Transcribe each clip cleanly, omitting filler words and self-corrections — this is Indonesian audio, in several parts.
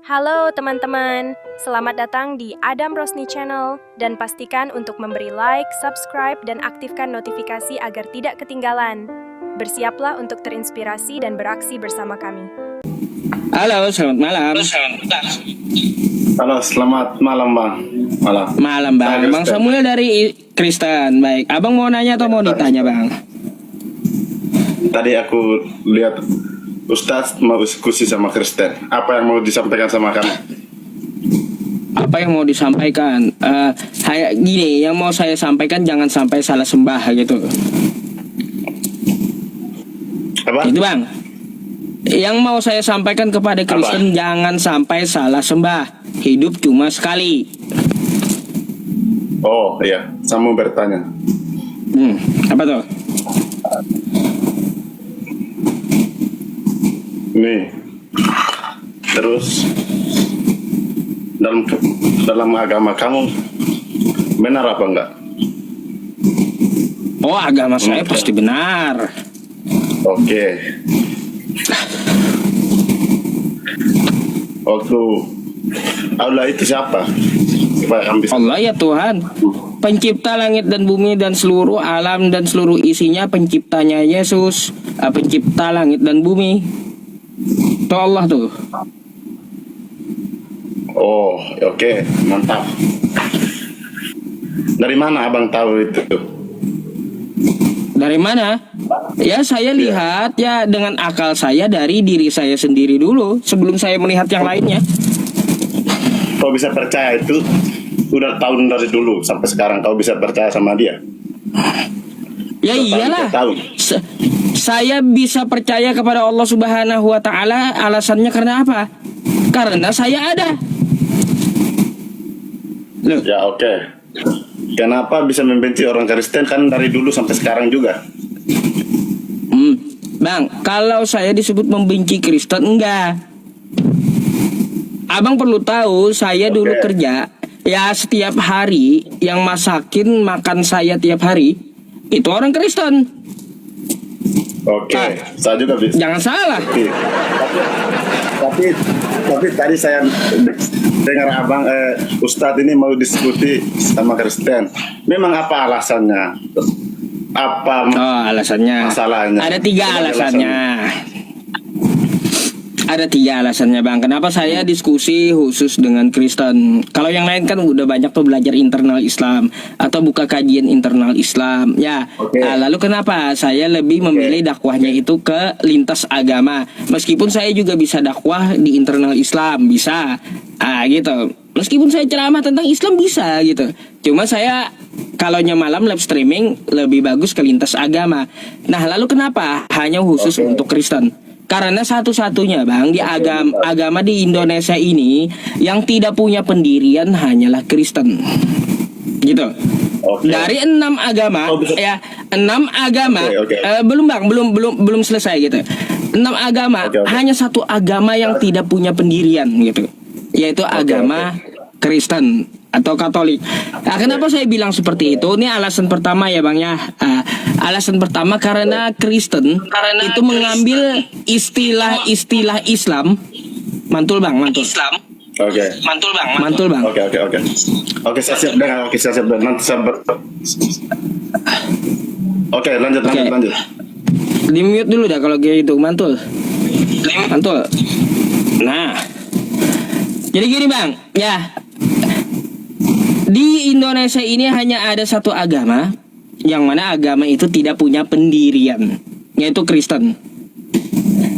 Halo teman-teman, selamat datang di Adam Rosni Channel dan pastikan untuk memberi like, subscribe, dan aktifkan notifikasi agar tidak ketinggalan. Bersiaplah untuk terinspirasi dan beraksi bersama kami. Halo, selamat malam. Halo, selamat malam Bang. Malam Bang. Bang Samuel dari Kristen. Baik, Abang mau nanya atau mau ditanya Bang? Tadi aku lihat Ustadz mau diskusi sama Kristen. Apa yang mau disampaikan sama kamu? Apa yang mau disampaikan? Kayak gini, yang mau saya sampaikan jangan sampai salah sembah gitu. Apa? Itu Bang. Yang mau saya sampaikan kepada Kristen jangan sampai salah sembah. Hidup cuma sekali. Oh iya, saya mau bertanya. Apa tuh? Nih, terus dalam agama kamu benar apa enggak? Oh, agama saya pasti benar. Oke. Waktu Allah itu siapa? Supaya kamu bisa. Allah ya Tuhan, pencipta langit dan bumi dan seluruh alam dan seluruh isinya, penciptanya Yesus, pencipta langit dan bumi. Itu Allah tuh. Oh, oke, mantap. Dari mana abang tahu itu? Dari mana? Ya saya lihat ya dengan akal saya dari diri saya sendiri dulu sebelum saya melihat yang lainnya. Kau bisa percaya itu udah tahun dari dulu sampai sekarang kau bisa percaya sama dia? Ya iyalah. Tahun. Saya bisa percaya kepada Allah Subhanahu wa taala, alasannya karena apa? Karena saya ada. Loh. Ya oke. Kenapa bisa membenci orang Kristen kan dari dulu sampai sekarang juga? Bang, kalau saya disebut membenci Kristen enggak. Abang perlu tahu, saya dulu kerja ya setiap hari yang masakin makan saya tiap hari itu orang Kristen. Oke, saya juga bisa. Jangan salah. Tapi tadi saya dengar abang Ustadz ini mau diskusi sama Kristen. Memang apa alasannya? Apa alasannya? Masalahnya? Ada tiga alasannya. Ada tiga alasannya Bang. Kenapa saya diskusi khusus dengan Kristen? Kalau yang lain kan udah banyak tuh belajar internal Islam atau buka kajian internal Islam. Ya. Lalu kenapa saya lebih memilih dakwahnya itu ke lintas agama? Meskipun saya juga bisa dakwah di internal Islam, bisa. Gitu. Meskipun saya ceramah tentang Islam bisa gitu. Cuma saya kalau malam live streaming lebih bagus ke lintas agama. Nah, lalu kenapa hanya khusus untuk Kristen? Karena satu-satunya Bang di agama di Indonesia ini yang tidak punya pendirian hanyalah Kristen. Gitu. Dari 6 agama ya, 6 agama belum Bang, belum selesai gitu. 6 agama hanya satu agama yang tidak punya pendirian gitu. Yaitu agama Kristen atau Katolik. Nah, kenapa saya bilang seperti itu? Ini alasan pertama ya Bang ya. Alasan pertama karena Kristen itu mengambil istilah-istilah Islam. Mantul Bang, mantul. Mantul Bang. Oke, saya siap dengar. Nanti saya lanjut. Di mute dulu dah kalau gitu, mantul. Nah, jadi gini Bang, ya. Di Indonesia ini hanya ada satu agama yang mana agama itu tidak punya pendirian, yaitu Kristen.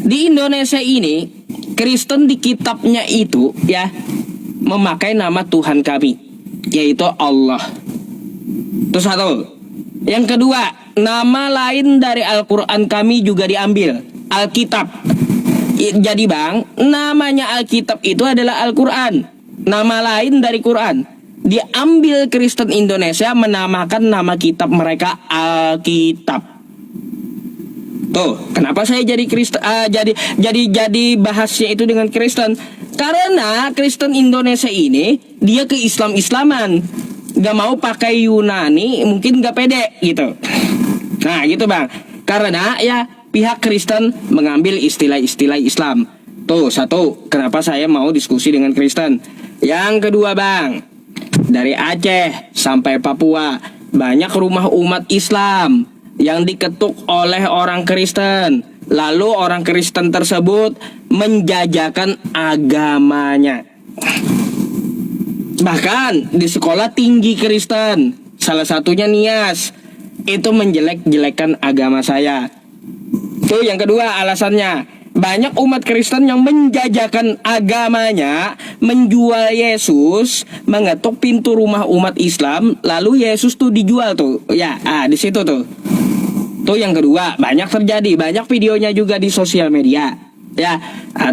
Di Indonesia ini Kristen di kitabnya itu ya memakai nama Tuhan kami, yaitu Allah. Itu satu. Yang kedua, nama lain dari Al-Quran kami juga diambil, Alkitab. Jadi Bang, namanya Alkitab itu adalah Al-Quran. Nama lain dari Quran diambil Kristen Indonesia menamakan nama kitab mereka Alkitab. Tuh, kenapa saya jadi Kristen jadi bahasnya itu dengan Kristen? Karena Kristen Indonesia ini dia ke Islam-Islaman. Gak mau pakai Yunani, mungkin gak pede gitu. Nah, gitu Bang. Karena ya pihak Kristen mengambil istilah-istilah Islam. Tuh, satu, kenapa saya mau diskusi dengan Kristen. Yang kedua, Bang, dari Aceh sampai Papua, banyak rumah umat Islam yang diketuk oleh orang Kristen. Lalu orang Kristen tersebut menjajakan agamanya. Bahkan di sekolah tinggi Kristen, salah satunya Nias, itu menjelek-jelekan agama saya. Tuh yang kedua alasannya. Banyak umat Kristen yang menjajakan agamanya, menjual Yesus, mengetuk pintu rumah umat Islam, lalu Yesus tuh dijual tuh. Ya, di situ tuh. Tuh yang kedua, banyak terjadi, banyak videonya juga di sosial media. Ya,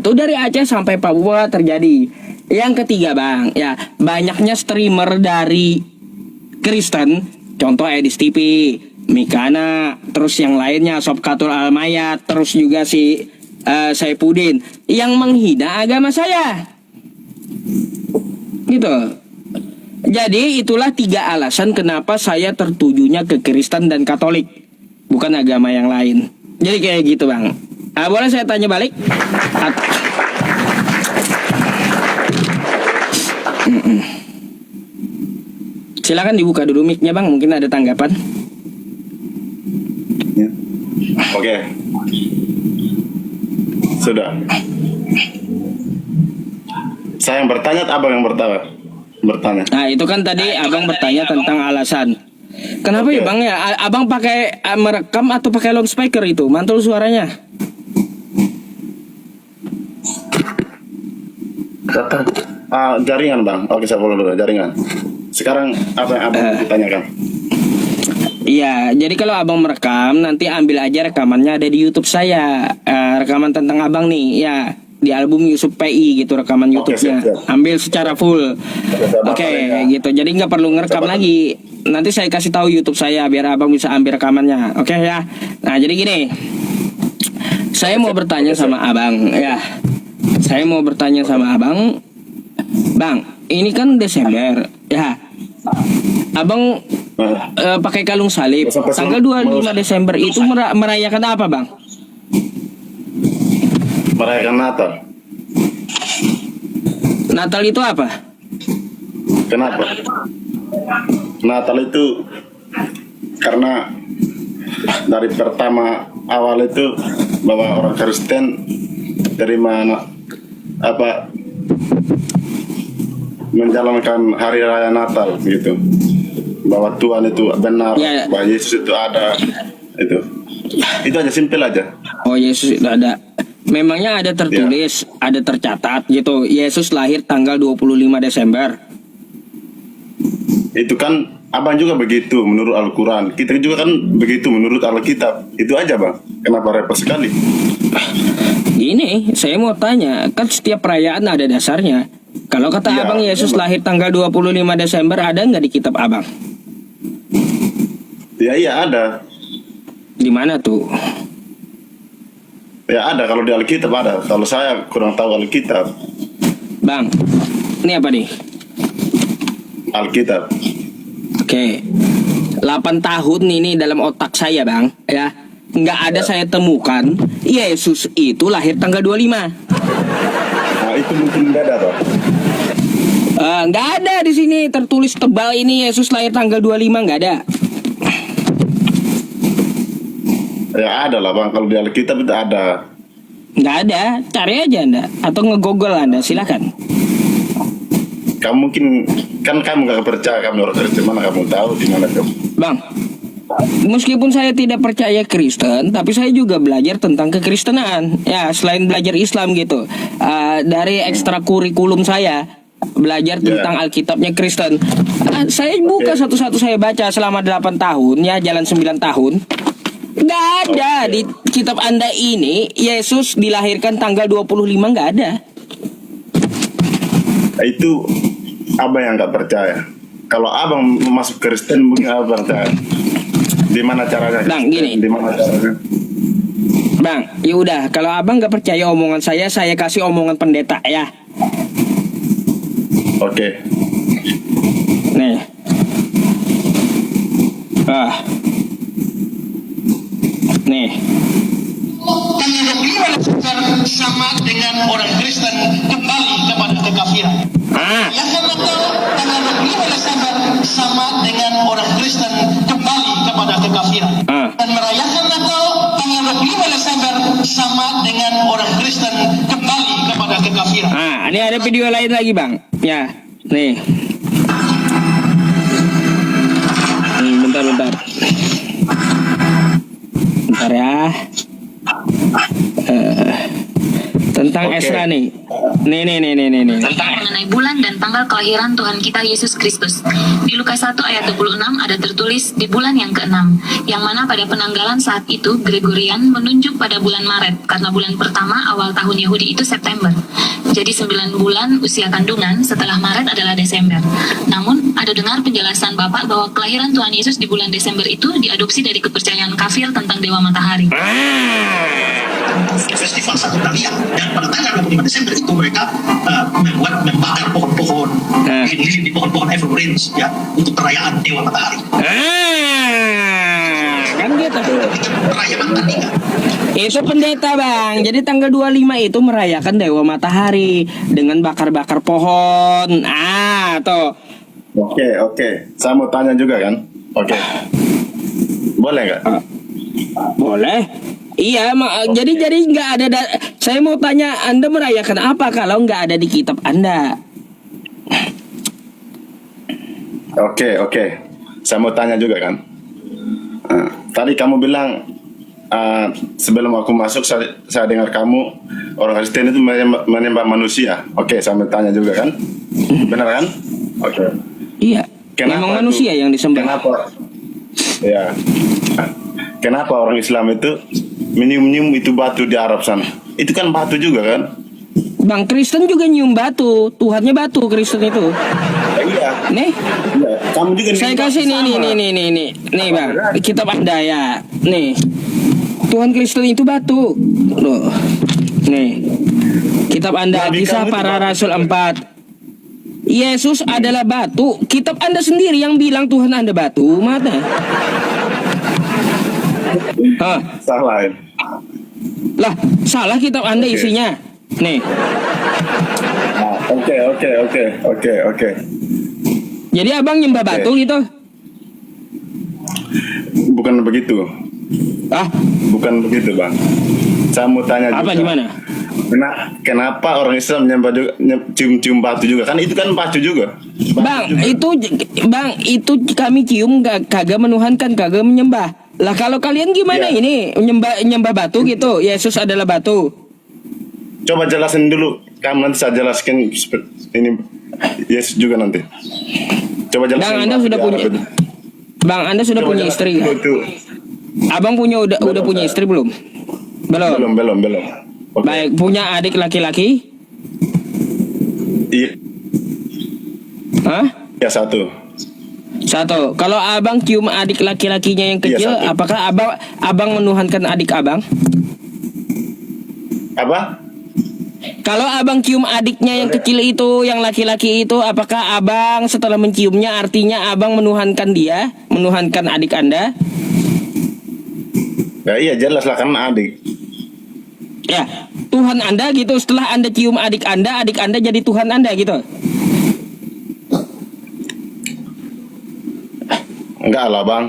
tuh dari Aceh sampai Papua terjadi. Yang ketiga, Bang, ya, banyaknya streamer dari Kristen, contoh Edis TV, Mikana, terus yang lainnya Sobkatul Almayat, terus juga si Saipudin yang menghina agama saya. Gitu. Jadi itulah 3 alasan kenapa saya tertujunya ke Kristen dan Katolik, bukan agama yang lain. Jadi kayak gitu, Bang. Boleh saya tanya balik? Silakan dibuka dulu mic-nya, Bang, mungkin ada tanggapan. Ya. Oke. Sudah. Saya yang bertanya, abang yang bertanya. Nah, itu kan tadi abang bertanya tentang alasan. Kenapa ya, Bang ya? Abang pakai merekam atau pakai loudspeaker itu? Mantul suaranya. Jaringan, Bang. Oke, saya follow dulu jaringan. Sekarang apa yang abang ditanyakan? Iya, jadi kalau abang merekam, nanti ambil aja rekamannya ada di YouTube saya. Rekaman tentang abang nih, ya, di album Yusuf PI gitu, rekaman YouTube-nya. Ambil secara full. Oke, gitu. Jadi nggak perlu ngerekam lagi. Nanti saya kasih tahu YouTube saya biar abang bisa ambil rekamannya. Oke ya. Nah, jadi gini. Saya mau bertanya sama abang, ya. Saya mau bertanya sama abang, Bang, ini kan Desember, ya. Abang pakai kalung salib. Tanggal 25 Desember itu merayakan apa, Bang? Merayakan Natal. Natal itu apa? Kenapa? Natal itu karena dari pertama awal itu bahwa orang Kristen terima menjalankan hari raya Natal gitu, bahwa Tuhan itu benar, ya, bahwa Yesus itu ada, itu aja, simpel aja. Oh, Yesus itu ada. Memangnya ada tertulis, ya, ada tercatat gitu, Yesus lahir tanggal 25 Desember. Itu kan abang juga begitu menurut Al-Quran, kita juga kan begitu menurut Alkitab. Itu aja, Bang. Kenapa repot sekali? Gini, saya mau tanya, kan setiap perayaan ada dasarnya. Kalau kata abang Yesus lahir tanggal 25 Desember, ada nggak di kitab abang? Iya ada. Di mana tuh? Ya ada, kalau di Alkitab ada. Kalau saya kurang tahu Alkitab. Bang, ini apa nih? Alkitab. Oke. 8 tahun ini dalam otak saya, Bang, ya. Nggak ada saya temukan Yesus itu lahir tanggal 25. Nah, itu mungkin beda toh. Nggak ada di sini tertulis tebal ini Yesus lahir tanggal 25, nggak ada. Ya ada lah, Bang, kalau di Alkitab itu ada. Nggak ada, cari aja Anda atau nge-google Anda, silakan. Kamu mungkin kan kamu nggak percaya, kamu orang Kristen, mana kamu tahu di mana kamu? Bang, meskipun saya tidak percaya Kristen, tapi saya juga belajar tentang kekristenan. Ya, selain belajar Islam gitu. Dari ekstrakurikulum saya belajar tentang Alkitabnya Kristen. Saya buka satu-satu, saya baca selama 8 tahun, ya, jalan 9 tahun. Nggak ada di kitab Anda ini Yesus dilahirkan tanggal 25, nggak ada. Itu abang yang nggak percaya. Kalau abang masuk Kristen mungkin abang percaya. Di mana caranya? Bang, gini. Di mana caranya? Bang, ya udah, kalau abang nggak percaya omongan saya kasih omongan pendeta ya. Oke. Nih. Nih. tanggal 25 Desember sama dengan orang Kristen kembali kepada kekafiran. Merayakan Natal tanggal 25 Desember sama dengan orang Kristen kembali kepada kekafiran. Dan merayakan Natal tanggal 25 Desember sama dengan orang Kristen kembali kepada kekafiran. Ini ada video lain lagi bang. Ya, nih. Bentar. Bentar ya. Tentang Esra nih. Nih. Tentang mengenai bulan dan tanggal kelahiran Tuhan kita Yesus Kristus. Di Lukas 1 ayat 26 ada tertulis di bulan yang ke-6, yang mana pada penanggalan saat itu Gregorian menunjuk pada bulan Maret, karena bulan pertama awal tahun Yahudi itu September. Jadi 9 bulan usia kandungan setelah Maret adalah Desember. Namun ada dengar penjelasan Bapak bahwa kelahiran Tuhan Yesus di bulan Desember itu diadopsi dari kepercayaan kafir tentang Dewa Matahari. Festival Satu Thalia, dan pada tanggal 25 Desember itu mereka membakar pohon-pohon lilin di pohon-pohon evergreens ya untuk perayaan Dewa Matahari. Kan gitu. Perayaan Thalia. Itu pendeta bang. Jadi tanggal 25 itu merayakan Dewa Matahari dengan bakar-bakar pohon. Tuh. Oke. Saya mau tanya juga kan. Oke. Boleh nggak? Boleh. Iya, jadi nggak ada. Saya mau tanya, Anda merayakan apa kalau nggak ada di kitab Anda? Oke. Saya mau tanya juga kan. Tadi kamu bilang sebelum aku masuk saya dengar kamu orang Kristen itu menyembah manusia. Oke, saya mau tanya juga kan. Benar kan? Oke. Iya. Memang manusia yang disembah. Kenapa? Ya. Kenapa orang Islam itu menyium itu batu di Arab sana? Itu kan batu juga kan? Bang, Kristen juga nyium batu. Tuhannya batu Kristen itu. Iya. Nih. Ya, kamu juga. Saya kasih nih bang. Kitab Anda ya. Nih. Tuhan Kristen itu batu. Loh. Nih. Kitab Anda Kisah Para Rasul 4. Yesus adalah batu. Kitab Anda sendiri yang bilang Tuhan Anda batu. Mana? Salah. Lah, salah kitab Anda isinya. Nih. Oke. Jadi abang nyembah batu gitu? Bukan begitu. Bukan begitu bang. Saya mau tanya apa juga. Gimana? Kenapa orang Islam menyembah cium batu juga? Kan itu kan batu juga. Bang, itu kami cium kagak menuhankan, kagak menyembah. Lah kalau kalian gimana ini menyembah batu gitu? Yesus adalah batu. Coba jelasin dulu. Kamu nanti saya jelaskan ini Yesus juga nanti. Coba jelasin. Bang, Anda sudah punya istri. Abang udah punya istri belum? Belum. Okay. Baik, punya adik laki-laki? Iya. Ya, satu. Kalau abang cium adik laki-lakinya yang kecil, apakah abang menuhankan adik abang? Apa? Kalau abang cium adiknya yang kecil itu, yang laki-laki itu, apakah abang setelah menciumnya artinya abang menuhankan dia, menuhankan adik Anda? Ya iya jelas lah, karena adik. Ya, Tuhan Anda gitu. Setelah Anda cium adik Anda jadi Tuhan Anda gitu. Enggak lah bang.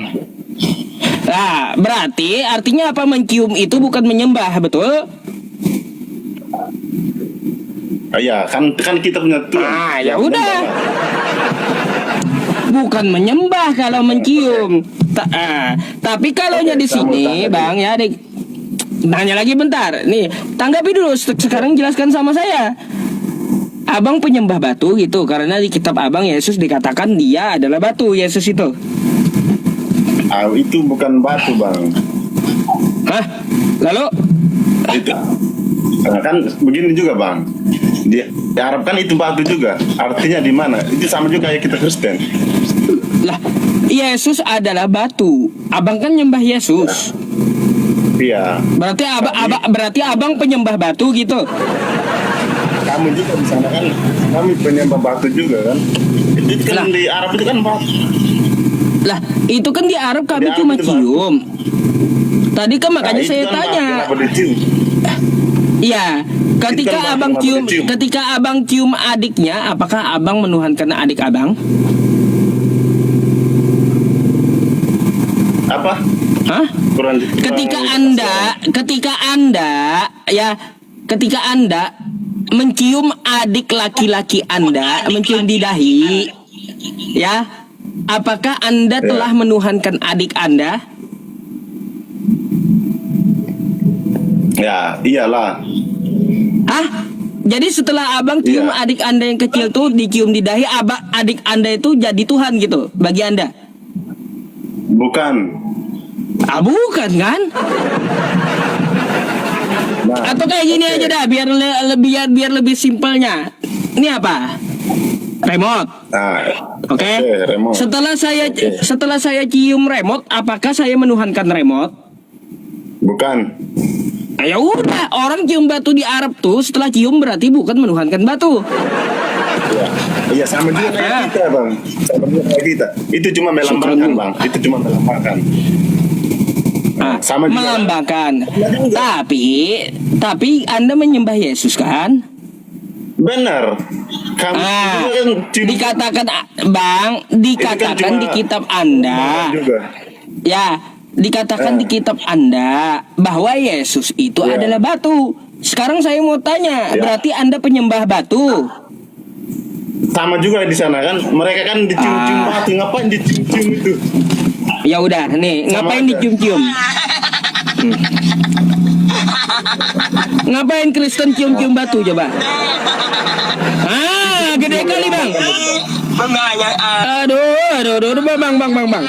Nah, berarti artinya apa, mencium itu bukan menyembah, betul? Iya, kan kita punya Tuhan. Ya udah. Bukan menyembah kalau mencium. Tapi kalau di sini, Bang, ya, nanya lagi bentar. Nih, tanggapi dulu. Sekarang jelaskan sama saya. Abang penyembah batu gitu, karena di kitab abang Yesus dikatakan dia adalah batu, Yesus itu. Itu bukan batu bang. Hah? Lalu? Itu kan begini juga bang. Di Arab kan itu batu juga. Artinya di mana? Itu sama juga kayak kita Kristen. Lah, Yesus adalah batu. Abang kan nyembah Yesus. Iya. Berarti abang penyembah batu gitu. Kamu juga di sana kan, kami penyembah batu juga kan. Itu kan di Arab itu kan batu. Lah, itu kan di Arab kami cuma cium. Tadi kan makanya itu saya kan, Bang, tanya. kenapa dicium? Iya, ketika Itu kan, Bang, abang kenapa cium, dicium? ketika abang cium adiknya, apakah abang menuhankan adik abang? Apa? Hah? Ketika Anda mencium adik laki-laki Anda, mencium di dahi, ya, apakah Anda Ya. telah menuhankan adik Anda? Ya, iyalah. Hah? Jadi setelah abang cium Iya. adik Anda yang kecil tuh dicium di dahi, adik Anda itu jadi Tuhan gitu bagi Anda? Bukan. Ah, bukan kan? Nah, Atau kayak gini oke. aja dah, biar lebih simpelnya. Ini apa? Remote. Nah, Oke. remote. Setelah saya cium remote, apakah saya menuhankan remote? Bukan. Nah, ya udah, orang cium batu di Arab tuh setelah cium berarti bukan menuhankan batu. Iya, sama juga kayak kita, Bang. Sama juga kayak kita. Itu cuma melambangkan, Bang. Itu cuma melambangkan. Ah, sama juga. melambangkan. Tapi Anda menyembah Yesus kan? Benar. Kamu juga kan cium- Dikatakan Bang, dikatakan cuma di kitab Anda. juga. Ya, dikatakan di kitab Anda bahwa Yesus itu Ya. adalah batu. Sekarang saya mau tanya, Ya. berarti Anda penyembah batu? Sama juga di sana kan. Mereka kan dicium-cium batu. Ngapain dicium-cium itu? Ya udah, nih, Sama ngapain aja. dicium-cium? Ngapain Kristen cium-cium batu coba? Ah, gede kali bang. Aduh, bang.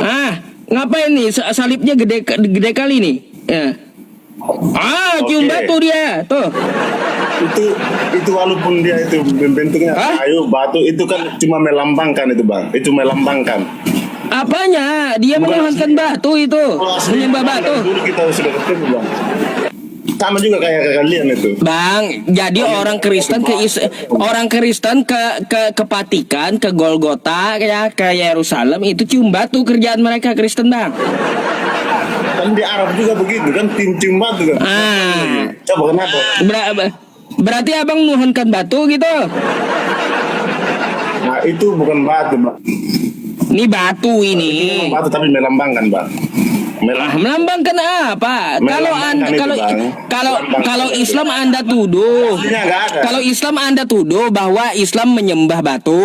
Ah, ngapain nih salibnya gede kali nih? Ya. Ah, cium Oke. batu dia, tuh. Itu walaupun dia itu bentuknya Hah? kayu batu itu kan cuma melambangkan itu, Bang. Itu melambangkan. Apanya? Dia Bukan menuhankan asli. batu itu, Kalau asli, menyembah Bang, batu. dulu kita sudah ketemu, Bang. Sama juga kayak kalian itu. Bang, jadi orang Kristen ke Vatikan, ke Golgota, ya, ke Yerusalem itu cium batu kerjaan mereka Kristen, Bang. Kan di Arab juga begitu kan, cium batu kan. Ah. Coba kenapa? Berarti Abang nuhankan batu gitu. Nah, itu bukan batu, Bang. Ini batu Itu ini. memang batu tapi melambangkan, Bang. Melambangkan apa? Melambangkan itu, Bang. Kalau Islam Anda tuduh. Aslinya nggak ada. Kalau Islam Anda tuduh bahwa Islam menyembah batu,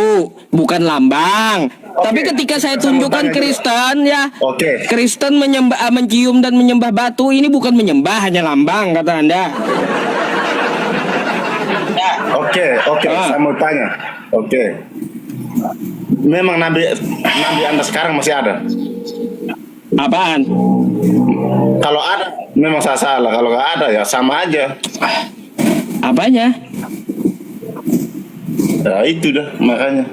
bukan lambang. Tapi ketika saya Sama tunjukkan tanya juga. Kristen ya, Oke. Kristen mencium dan menyembah batu, ini bukan menyembah, hanya lambang kata Anda. Oke, Ah. saya mau tanya. Oke. Memang nabi Anda sekarang masih ada? Apaan? Kalau ada, memang saya salah. Kalau nggak ada, ya sama aja. Apanya? Ya itu dah, makanya.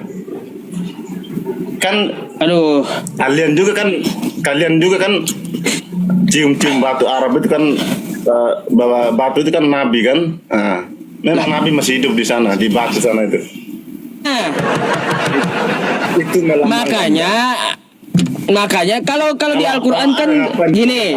Kan Aduh, kalian juga kan cium-cium batu Arab itu kan bahwa batu itu kan nabi kan. Nah, memang nabi masih hidup di sana, di batu sana itu. nah, Itu melambangkan. makanya kalau di Al-Qur'an kan gini.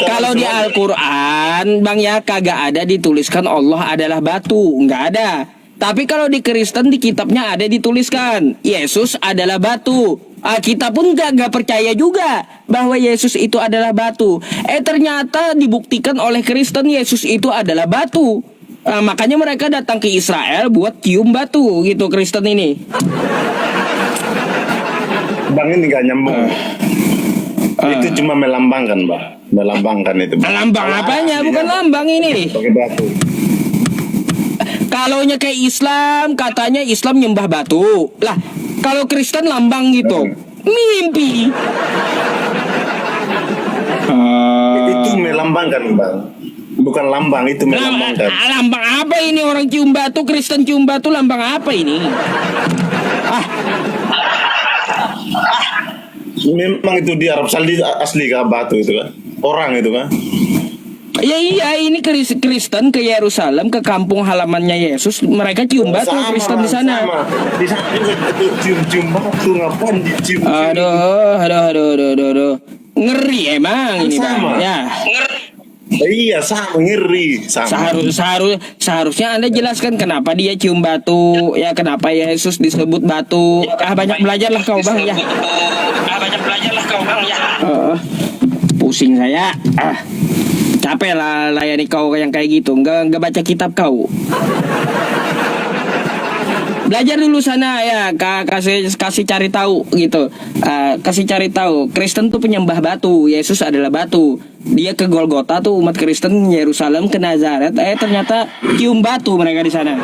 Kalau di Al-Qur'an Bang ya kagak ada dituliskan Allah adalah batu, nggak ada. Tapi kalau di Kristen di kitabnya ada dituliskan Yesus adalah batu. Kita pun gak percaya juga bahwa Yesus itu adalah batu. Ternyata dibuktikan oleh Kristen Yesus itu adalah batu. Makanya mereka datang ke Israel buat cium batu gitu Kristen ini. Bang ini nggak nyambung. Itu cuma melambangkan, Bang. Melambangkan itu. Bang. Lambang apanya? Bukan lambang ini. Pakai batu. Kalaunya kayak Islam, katanya Islam nyembah batu. Lah, kalau Kristen lambang gitu. Mimpi. Itu melambangkan, Bang. Bukan lambang, itu melambangkan. Lambang apa ini orang cium batu, Kristen cium batu, lambang apa ini? Memang itu di Arab Saudi asli kah batu itu kan? Orang itu kan? Ya iya, ini Kristen ke Yerusalem, ke kampung halamannya Yesus, mereka cium batu Kristen di sana. Sama. Di sana juga itu cium-cium batu, ngapain dicium? Aduh. Ngeri emang ini bang. Sama. Ya. Iya, sama ngeri. Sama. Seharusnya Anda jelaskan kenapa dia cium batu, ya kenapa Yesus disebut batu. Banyak belajarlah kau bang ya. Pusing saya. Capek lah layani kau yang kayak gitu. Nggak baca kitab kau. Belajar dulu sana ya, kasih cari tahu gitu. Kasih cari tahu, Kristen tuh penyembah batu, Yesus adalah batu. Dia ke Golgota tuh umat Kristen Yerusalem ke Nazaret, ternyata cium batu mereka di sana.